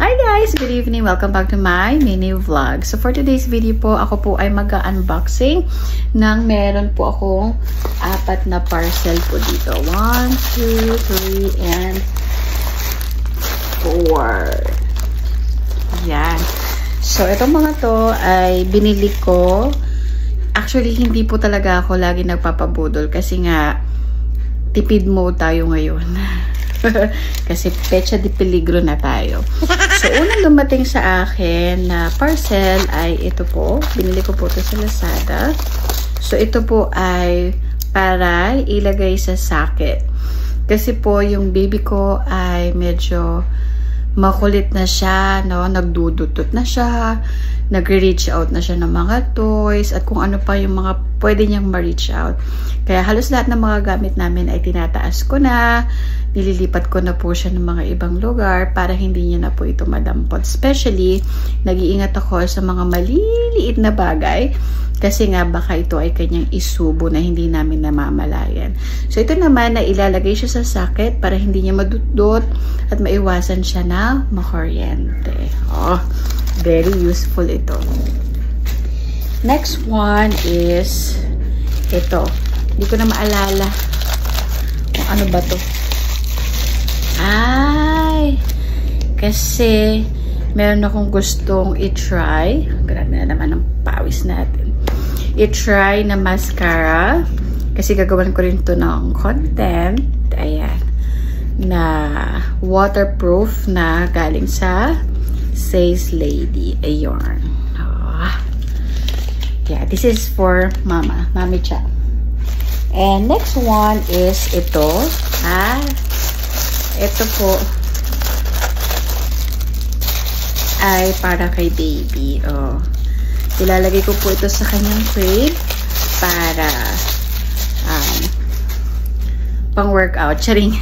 Hi guys! Good evening! Welcome back to my mini vlog. So for today's video po, ako po ay mag-unboxing ng meron po akong 4 na parcel po dito. 1, 2, 3, and 4. Yan. So itong mga to ay binili ko. Actually, hindi po talaga ako lagi nagpapabudol kasi nga tipid mode tayo ngayon. Kasi pecha di peligro na tayo. So, unang dumating sa akin na parcel ay ito po. Binili ko po ito sa Lazada. So, ito po ay para ilagay sa socket. Kasi po, yung baby ko ay medyo makulit na siya, no? Nagdudutot na siya, nag-reach out na siya ng mga toys, at kung ano pa yung mga pwede niyang ma-reach out. Kaya halos lahat ng mga gamit namin ay tinataas ko na, nililipat ko na po siya ng mga ibang lugar para hindi niya na po ito madampot. Especially, nag-iingat ako sa mga maliliit na bagay kasi nga baka ito ay kanyang isubo na hindi namin namamalayan. So, ito naman na ilalagay siya sa socket para hindi niya madudot at maiwasan siya na makuryente. Oh, very useful ito. Next one is ito. Hindi ko na maalala kung ano ba to. Ay! Kasi meron akong gustong i-try. Grabe na naman ang pawis natin. I-try na mascara. Kasi gagawin ko rin to ng content. Ayan. Na waterproof na galing sa Says Lady. Ayun. Oh. Yeah, this is for Mama. Mami Cha. And next one is ito. Ito po ay para kay baby. Oh. Ilalagay ko po ito sa kanyang crib para pang-workout. Charing.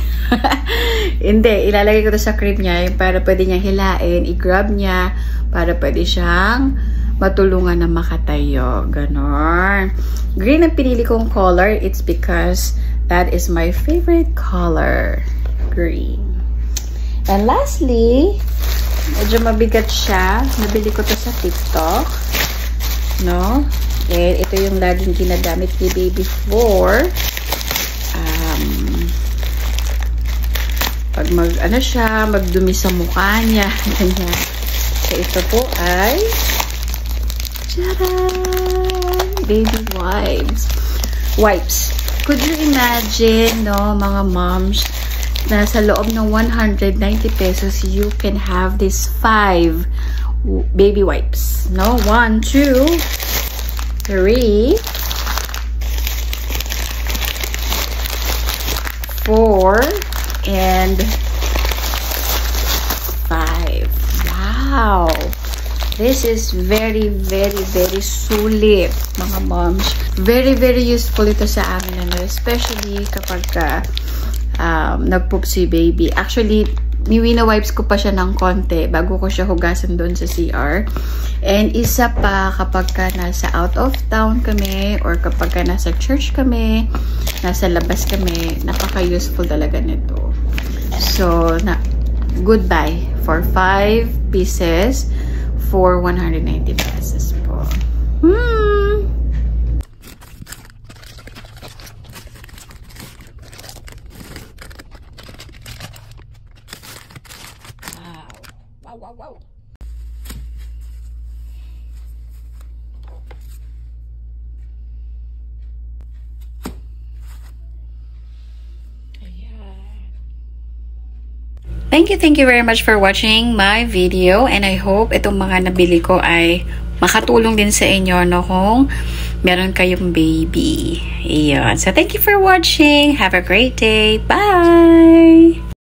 Hindi, ilalagay ko ito sa crib niya para pwede niyang hilain, i-grab niya para pwede siyang matulungan na makatayo. Ganon. Green ang pinili kong color. It's because that is my favorite color. Green. And lastly, medyo mabigat siya. Nabili ko to sa TikTok. No? And ito yung laging ginagamit ni baby for pag magdumi sa mukha niya. Ganyan. So, ito po ay baby wipes. Could you imagine, no, mga moms, na sa loob ng 190 pesos, you can have these 5 baby wipes. No? 1, 2, 3, 4, and 5. Wow! This is very, very, very sulit, mga moms. Very, very useful ito sa amin, especially kapag nag-poop si baby. Actually, wina-wipes ko pa siya ng konti bago ko siya hugasan doon sa CR. And isa pa, kapag nasa out of town kami or kapag nasa church kami, nasa labas kami, napaka-useful talaga nito. So, goodbye for 5 pieces for 190 pesos po. Wow. Thank you very much for watching my video, and I hope itong mga nabili ko ay makatulong din sa inyo, no, kung meron kayong baby. Ayan. So thank you for watching. Have a great day. Bye!